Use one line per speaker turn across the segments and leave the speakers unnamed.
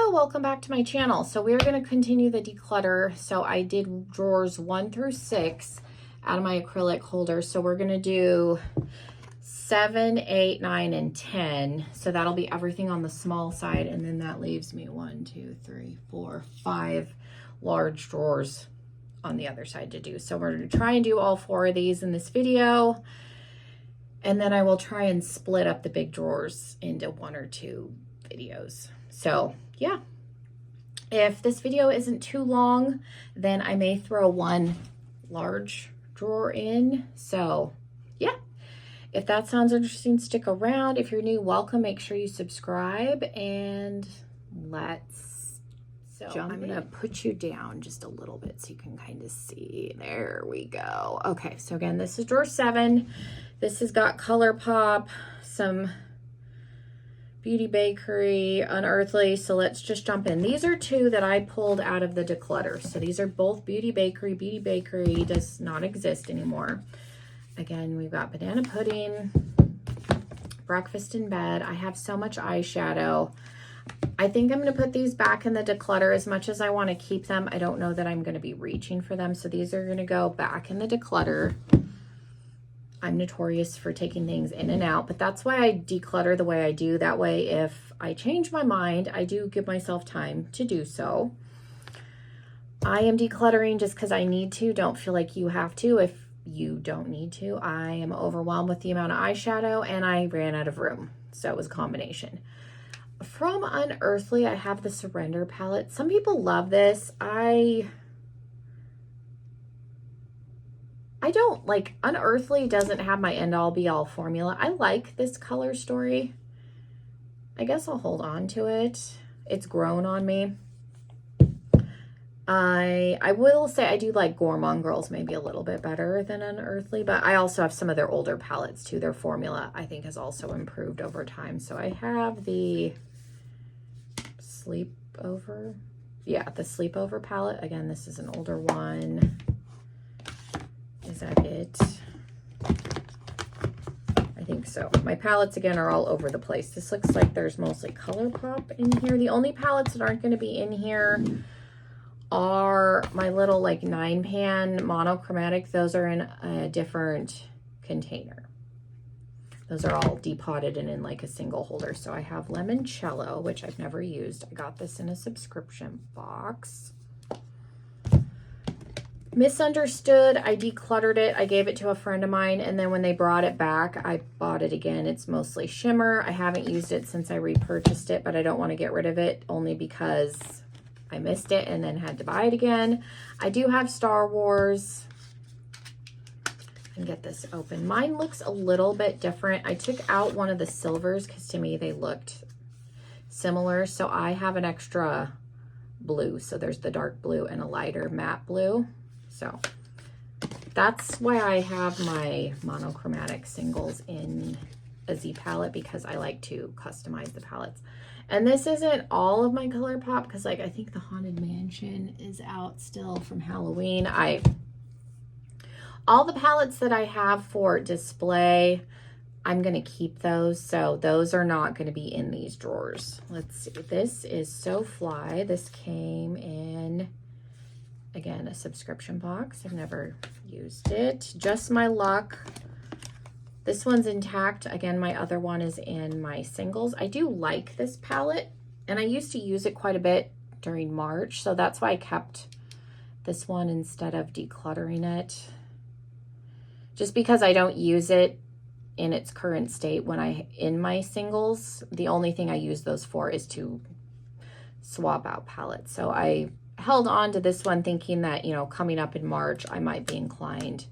Hello, welcome back to my channel. So we're going to continue the declutter. So I did drawers 1 through 6 out of my acrylic holder. So we're going to do 7, 8, 9, and 10. So that'll be everything on the small side. And then that leaves me 1, 2, 3, 4, 5 large drawers on the other side to do. So we're going to try and do all 4 of these in this video. And then I will try and split up the big drawers into 1 or 2 videos. So yeah, if this video isn't too long, then I may throw 1 large drawer in. So yeah, if that sounds interesting, stick around. If you're new, welcome. Make sure you subscribe and let's jump. I'm gonna put you down just a little bit so you can kind of see. There we go. Okay, so again, this is drawer 7. This has got ColourPop, some Beauty Bakery, Unearthly. So let's just jump in. These are 2 that I pulled out of the declutter. So these are both Beauty Bakery. Beauty Bakery does not exist anymore. Again, we've got Banana Pudding, Breakfast in Bed. I have so much eyeshadow. I think I'm going to put these back in the declutter. As much as I want to keep them, I don't know that I'm going to be reaching for them. So these are going to go back in the declutter. I'm notorious for taking things in and out, but that's why I declutter the way I do. That way, if I change my mind, I do give myself time to do so. I am decluttering just because I need to. Don't feel like you have to if you don't need to. I am overwhelmed with the amount of eyeshadow and I ran out of room. So it was a combination. From Unearthly, I have the Surrender palette. Some people love this. I don't like. Unearthly doesn't have my end all be all formula. I like this color story. I guess I'll hold on to it. It's grown on me. I will say I do like Gourmand Girls maybe a little bit better than Unearthly, but I also have some of their older palettes too. Their formula I think has also improved over time. So I have the Sleepover. Yeah, the Sleepover palette. Again, this is an older one. Is that it? I think so. My palettes, again, are all over the place. This looks like there's mostly ColourPop in here. The only palettes that aren't going to be in here are my little, like, 9-pan monochromatic. Those are in a different container. Those are all depotted and in, like, a single holder. So I have Limoncello, which I've never used. I got this in a subscription box. Misunderstood. I decluttered it. I gave it to a friend of mine, and then when they brought it back, I bought it again. It's mostly shimmer. I haven't used it since I repurchased it, but I don't want to get rid of it only because I missed it and then had to buy it again. I do have Star Wars. I can get this open. Mine looks a little bit different. I took out one of the silvers because to me they looked similar. So I have an extra blue. So there's the dark blue and a lighter matte blue. So that's why I have my monochromatic singles in a Z palette, because I like to customize the palettes. And this isn't all of my ColourPop because, like, I think the Haunted Mansion is out still from Halloween. All the palettes that I have for display, I'm going to keep those. So those are not going to be in these drawers. Let's see. This is So Fly. This came in, again, a subscription box. I've never used it. Just My Luck. This one's intact. Again, my other one is in my singles. I do like this palette, and I used to use it quite a bit during March, so that's why I kept this one instead of decluttering it. Just because I don't use it in its current state when in my singles. The only thing I use those for is to swap out palettes. So I held on to this one thinking that, you know, coming up in March, I might be inclined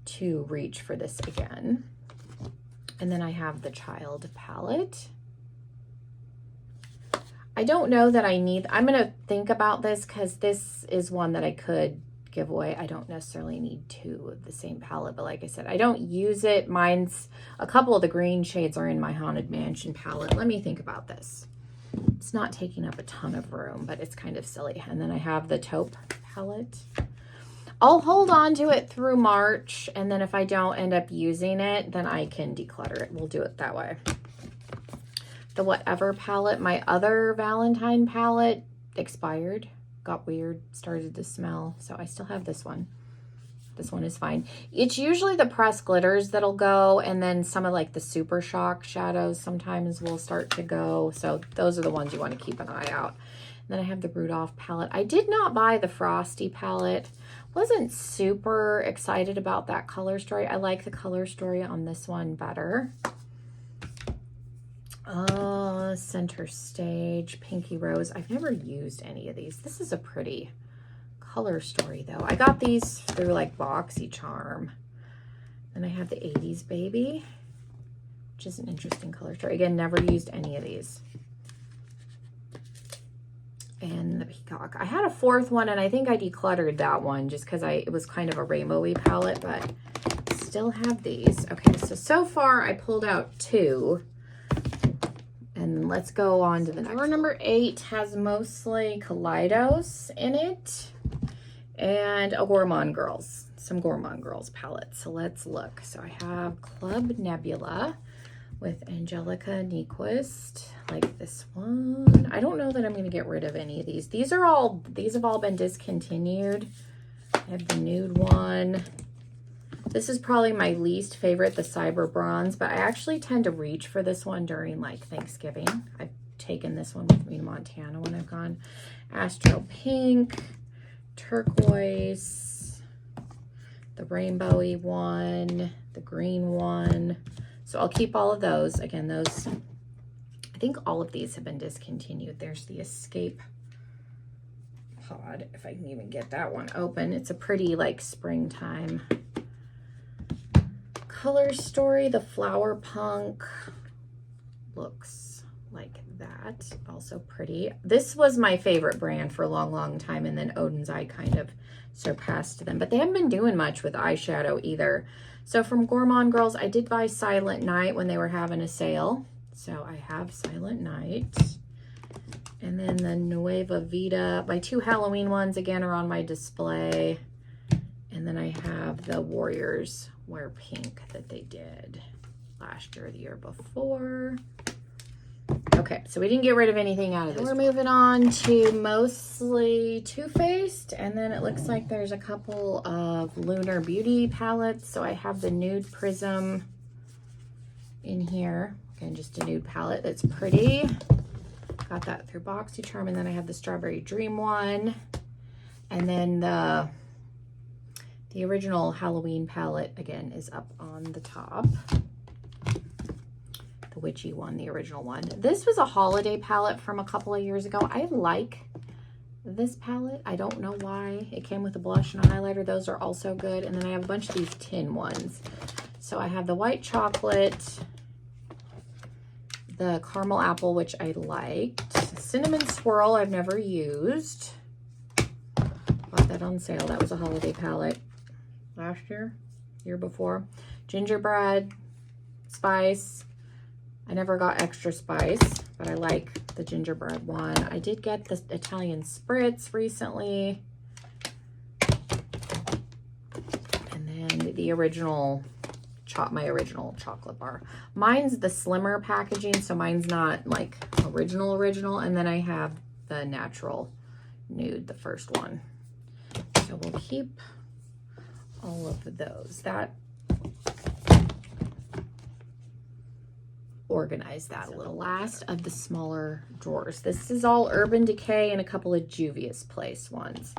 to reach for this again. And then I have the Child palette. I don't know that I need, I'm going to think about this because this is one that I could give away. I don't necessarily need 2 of the same palette, but like I said, I don't use it. Mine's, a couple of the green shades are in my Haunted Mansion palette. Let me think about this. It's not taking up a ton of room, but it's kind of silly. And then I have the Taupe palette. I'll hold on to it through March, and then if I don't end up using it, then I can declutter it. We'll do it that way. the Whatever palette. My other Valentine palette expired, got weird, started to smell. So I still have this one. This one is fine. It's usually the pressed glitters that'll go, and then some of like the Super Shock shadows sometimes will start to go. So those are the ones you want to keep an eye out. And then I have the Rudolph palette. I did not buy the Frosty palette. Wasn't super excited about that color story. I like the color story on this one better. Center Stage, Pinky Rose. I've never used any of these. This is a pretty color story though. I got these through like BoxyCharm. Then I have the 80s Baby, which is an interesting color story. Again, never used any of these. And the Peacock. I had a fourth one and I think I decluttered that one just because it was kind of a rainbowy palette, but still have these. Okay, so far I pulled out 2. And let's go on to the next one. Number 8 has mostly Kaleidos in it and a Gourmand Girls, some Gourmand Girls palettes. So let's look. So I have Club Nebula with Angelica Nyquist, like this one. I don't know that I'm going to get rid of any of these. These have all been discontinued. I have the nude one. This is probably my least favorite, the Cyber Bronze, but I actually tend to reach for this one during like Thanksgiving. I've taken this one with me to Montana when I've gone. Astro Pink, Turquoise, the rainbowy one, the green one. So I'll keep all of those. Again, those, I think all of these have been discontinued. There's the Escape Pod, if I can even get that one open. It's a pretty like springtime color story. The Flower Punk looks like that. Also pretty. This was my favorite brand for a long time, and then Odin's Eye kind of surpassed them, but they haven't been doing much with eyeshadow either. So from Gourmand Girls, I did buy Silent Night when they were having a sale. So I have Silent Night. And then the Nueva Vida. My 2 Halloween ones, again, are on my display. And then I have the Warriors Wear Pink that they did last year or the year before. Okay, so we didn't get rid of anything out of this. We're moving on to mostly Too Faced, and then it looks like there's a couple of Lunar Beauty palettes. So I have the Nude Prism in here. Again, just a nude palette that's pretty. Got that through BoxyCharm, and then I have the Strawberry Dream one. And then the original Halloween palette, again, is up on the top. The witchy one, the original one. This was a holiday palette from a couple of years ago. I like this palette. I don't know why. It came with a blush and a highlighter. Those are also good. And then I have a bunch of these tin ones. So I have the White Chocolate, the Caramel Apple, which I liked. Cinnamon Swirl, I've never used. Bought that on sale. That was a holiday palette last year before. Gingerbread Spice. I never got Extra Spice, but I like the gingerbread one. I did get the Italian Spritz recently. And then the original, my original chocolate bar. Mine's the slimmer packaging, so mine's not like original. And then I have the Natural Nude, the first one. So we'll keep all of those. That organize that a little. Last of the smaller drawers. This is all Urban Decay and a couple of Juvia's Place ones.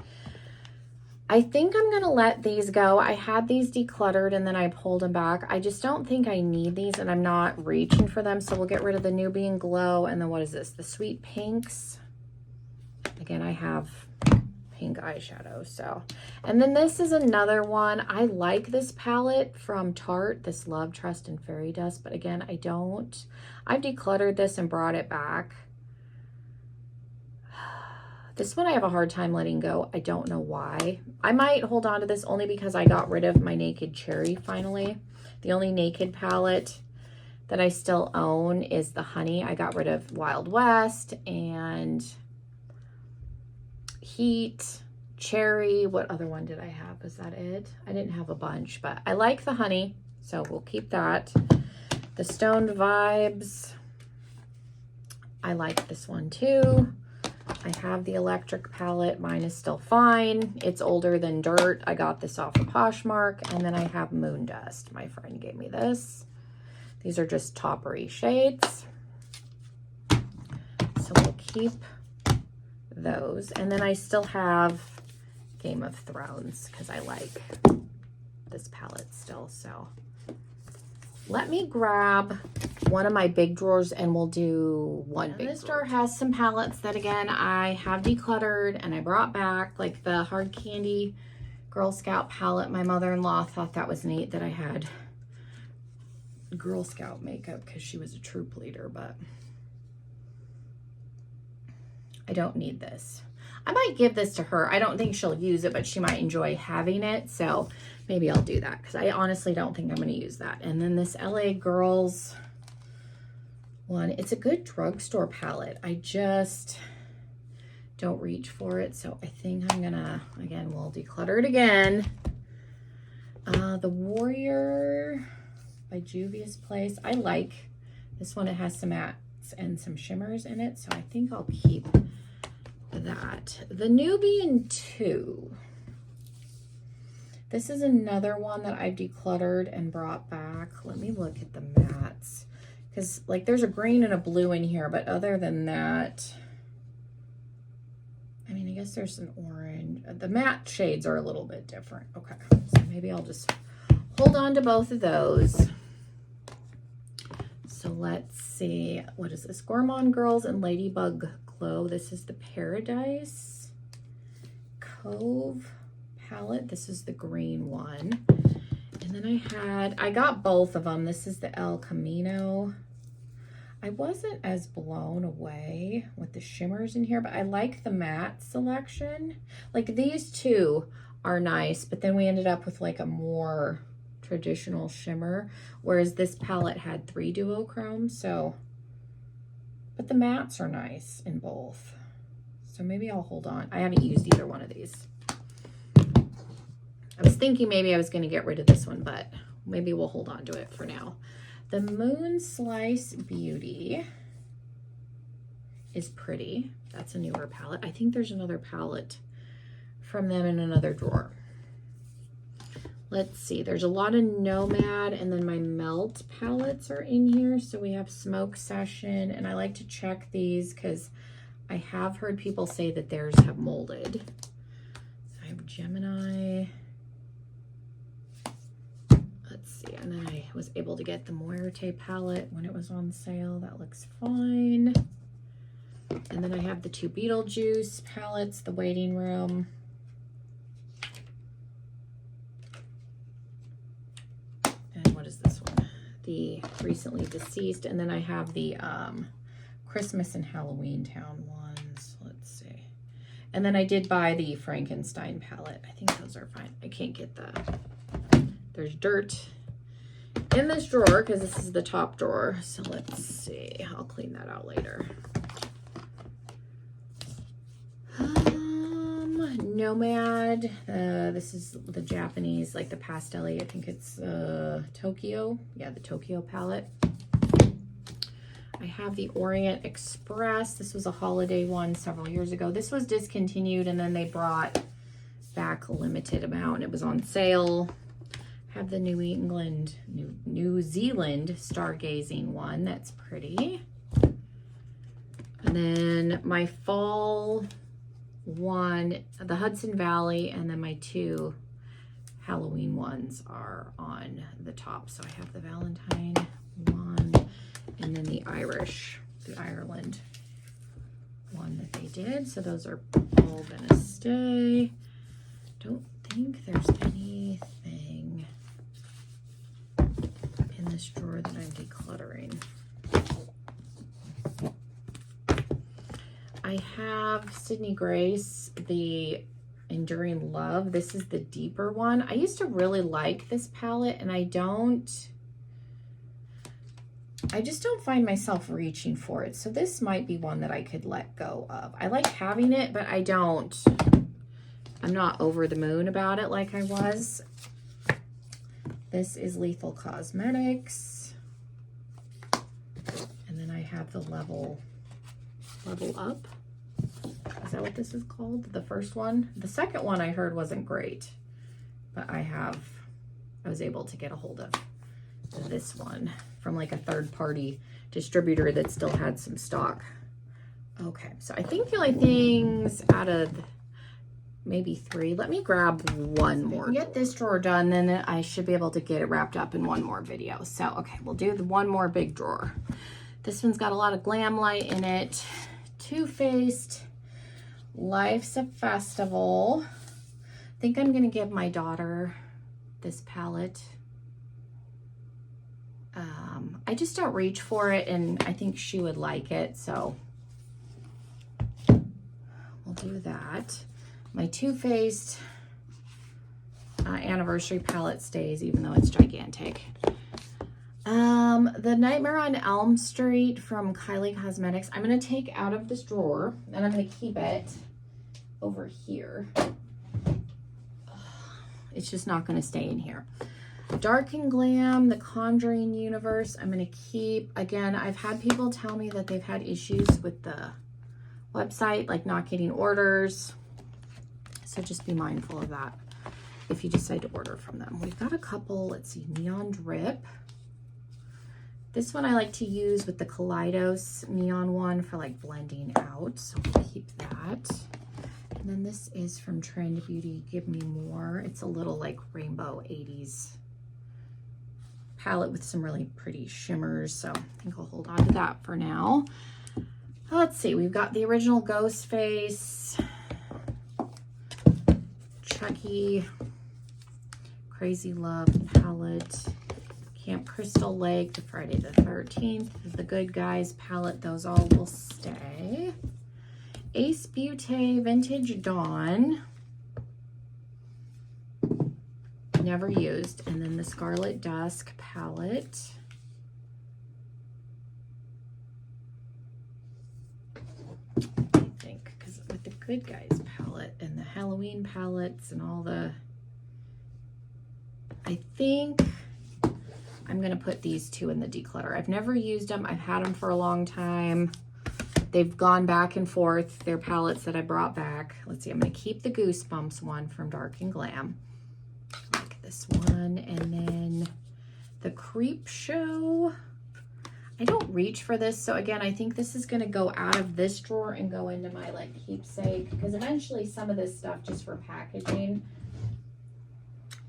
I think I'm going to let these go. I had these decluttered and then I pulled them back. I just don't think I need these and I'm not reaching for them. So we'll get rid of the Nubian Glow. And then what is this? The Sweet Pinks. Again, I have pink eyeshadow. So, and then this is another one. I like this palette from Tarte, this Love, Trust, and Fairy Dust. But again, I've decluttered this and brought it back. This one I have a hard time letting go. I don't know why. I might hold on to this only because I got rid of my Naked Cherry finally. The only Naked palette that I still own is the Honey. I got rid of Wild West and Heat, Cherry. What other one did I have? Is that it? I didn't have a bunch, but I like the Honey, so we'll keep that. The Stoned Vibes. I like this one too. I have the electric palette. Mine is still fine. It's older than dirt. I got this off of Poshmark. And then I have Moon Dust. My friend gave me this. These are just toppery shades. So we'll keep those. And then I still have Game of Thrones because I like this palette still. So let me grab one of my big drawers and we'll do one big drawer. This drawer has some palettes that, again, I have decluttered and I brought back, like the Hard Candy Girl Scout palette. My mother-in-law thought that was neat that I had Girl Scout makeup because she was a troop leader, but I don't need this. I might give this to her. I don't think she'll use it, but she might enjoy having it. So maybe I'll do that because I honestly don't think I'm going to use that. And then this LA Girls one, it's a good drugstore palette. I just don't reach for it. So I think I'm going to, again, we'll declutter it again. The Warrior by Juvia's Place. I like this one. It has some mattes and some shimmers in it. So I think I'll keep that. The Nubian 2. This is another one that I've decluttered and brought back. Let me look at the mattes. Because, like, there's a green and a blue in here, but other than that, I mean, I guess there's an orange. The matte shades are a little bit different. Okay, so maybe I'll just hold on to both of those. So let's see. What is this? Gourmand Girls and Ladybug Glow. This is the Paradise Cove palette. This is the green one. And then I got both of them. This is the El Camino. I wasn't as blown away with the shimmers in here, but I like the matte selection. Like these two are nice, but then we ended up with like a more traditional shimmer, whereas this palette had 3 duochromes. So, but the mattes are nice in both. So maybe I'll hold on. I haven't used either one of these. I was thinking maybe I was going to get rid of this one, but maybe we'll hold on to it for now. The Moon Slice Beauty is pretty. That's a newer palette. I think there's another palette from them in another drawer. Let's see. There's a lot of Nomad, and then my Melt palettes are in here. So we have Smoke Session, and I like to check these because I have heard people say that theirs have molded. So I have Gemini. Let's see, and then I was able to get the Muerte palette when it was on sale. That looks fine. And then I have the 2 Beetlejuice palettes, the Waiting Room. And what is this one? The Recently Deceased. And then I have the Christmas and Halloween Town ones. Let's see. And then I did buy the Frankenstein palette. I think those are fine. I can't get the... There's dirt in this drawer because this is the top drawer. So let's see. I'll clean that out later. Nomad. This is the Japanese, like the pastel-y. I think it's Tokyo. Yeah, the Tokyo palette. I have the Orient Express. This was a holiday one several years ago. This was discontinued and then they brought back a limited amount. It was on sale. Have the New Zealand Stargazing one. That's pretty. And then my fall one, the Hudson Valley, and then my 2 Halloween ones are on the top. So I have the Valentine one and then the Ireland one that they did. So those are all gonna stay. Don't think there's anything in this drawer that I'm decluttering. I have Sydney Grace, the Enduring Love. This is the deeper one. I used to really like this palette and I just don't find myself reaching for it. So this might be one that I could let go of. I like having it, but I'm not over the moon about it like I was. This is Lethal Cosmetics. And then I have the Level Level Up. Is that what this is called? The first one? The second one I heard wasn't great, but I was able to get a hold of this one from like a third-party distributor that still had some stock. Okay, so I think the only things out of maybe 3, let me grab one more. Get this drawer done, then I should be able to get it wrapped up in one more video. So, okay, we'll do the one more big drawer. This one's got a lot of glam light in it. Too Faced, Life's a Festival. I think I'm gonna give my daughter this palette. I just don't reach for it, and I think she would like it, so we'll do that. My Too Faced anniversary palette stays, even though it's gigantic. The Nightmare on Elm Street from Kylie Cosmetics, I'm going to take out of this drawer, and I'm going to keep it over here. It's just not going to stay in here. Dark and Glam, The Conjuring Universe, I'm going to keep. Again, I've had people tell me that they've had issues with the website, like not getting orders. So just be mindful of that if you decide to order from them. We've got a couple, let's see, Neon Drip. This one I like to use with the Kaleidos neon one for like blending out. So we'll keep that. And then this is from Trend Beauty, Give Me More. It's a little like rainbow 80s palette with some really pretty shimmers. So I think I'll hold on to that for now. Let's see, we've got the original Ghostface, Chucky, Crazy Love palette, Camp Crystal Lake, the Friday the 13th, the Good Guys palette, those all will stay. Ace Beauté Vintage Dawn, never used, and then the Scarlet Dusk palette. I think, because with the Good Guys palette and the Halloween palettes and all the, I think I'm going to put these 2 in the declutter. I've never used them. I've had them for a long time. They've gone back and forth. They're palettes that I brought back. Let's see, I'm going to keep the Goosebumps one from Dark and Glam. Like this one. And then the Creep Show. I don't reach for this. So again, I think this is going to go out of this drawer and go into my like keepsake. Because eventually some of this stuff just for packaging,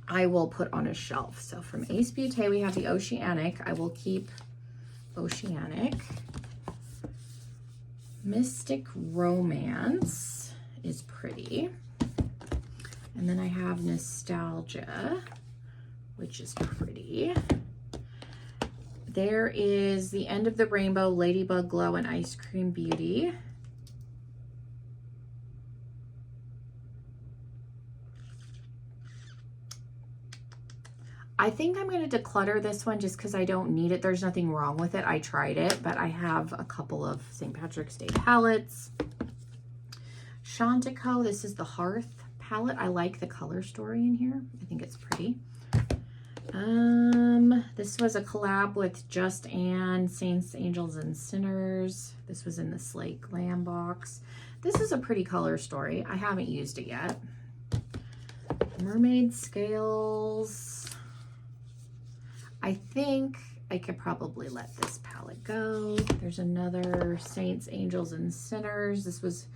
I will put on a shelf. So from Ace Beauté, we have the Oceanic. I will keep Oceanic. Mystic Romance is pretty. And then I have Nostalgia, which is pretty. There is the End of the Rainbow, Ladybug Glow, and Ice Cream Beauty. I think I'm going to declutter this one just because I don't need it. There's nothing wrong with it. I tried it, but I have a couple of St. Patrick's Day palettes. Chantico, this is the Hearth palette. I like the color story in here. I think it's pretty. This was a collab with Just Anne, Saints, Angels, and Sinners. This was in the Slate Glam box. This is a pretty color story. I haven't used it yet. Mermaid Scales. I think I could probably let this palette go. There's another Saints, Angels, and Sinners. This was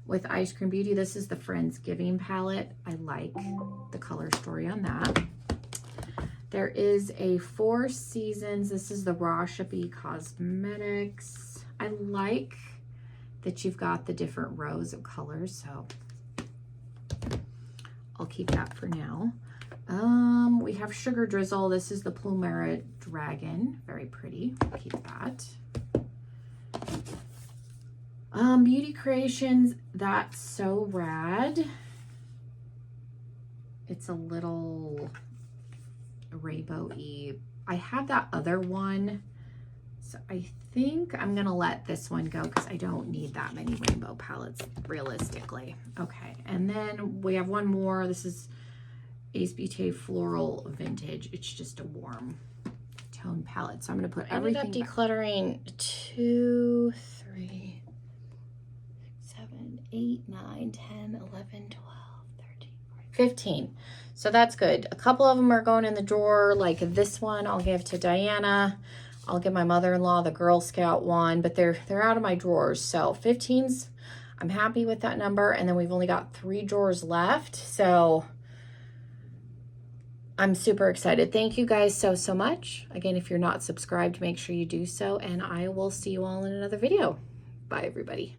with Ice Cream Beauty. This is the Friendsgiving palette. I like the color story on that. There is a Four Seasons. This is the Rashappi Cosmetics. I like that you've got the different rows of colors, so I'll keep that for now. We have Sugar Drizzle. This is the Plumera Dragon. Very pretty. Keep that. Beauty Creations. That's So Rad. It's a little rainbow-y. I have that other one, so I think I'm gonna let this one go because I don't need that many rainbow palettes realistically. Okay, and then we have one more. This is Ace Beauté Floral Vintage. It's just a warm tone palette, so I'm gonna put everything. I ended up decluttering 2, 3, 8, 9, 10, 11, 12, 13, 14, 15. So that's good. A couple of them are going in the drawer, like this one I'll give to Diana. I'll give my mother-in-law the Girl Scout one, but they're out of my drawers. So 15's, I'm happy with that number. And then we've only got 3 drawers left. So I'm super excited. Thank you guys so much. Again, if you're not subscribed, make sure you do so. And I will see you all in another video. Bye, everybody.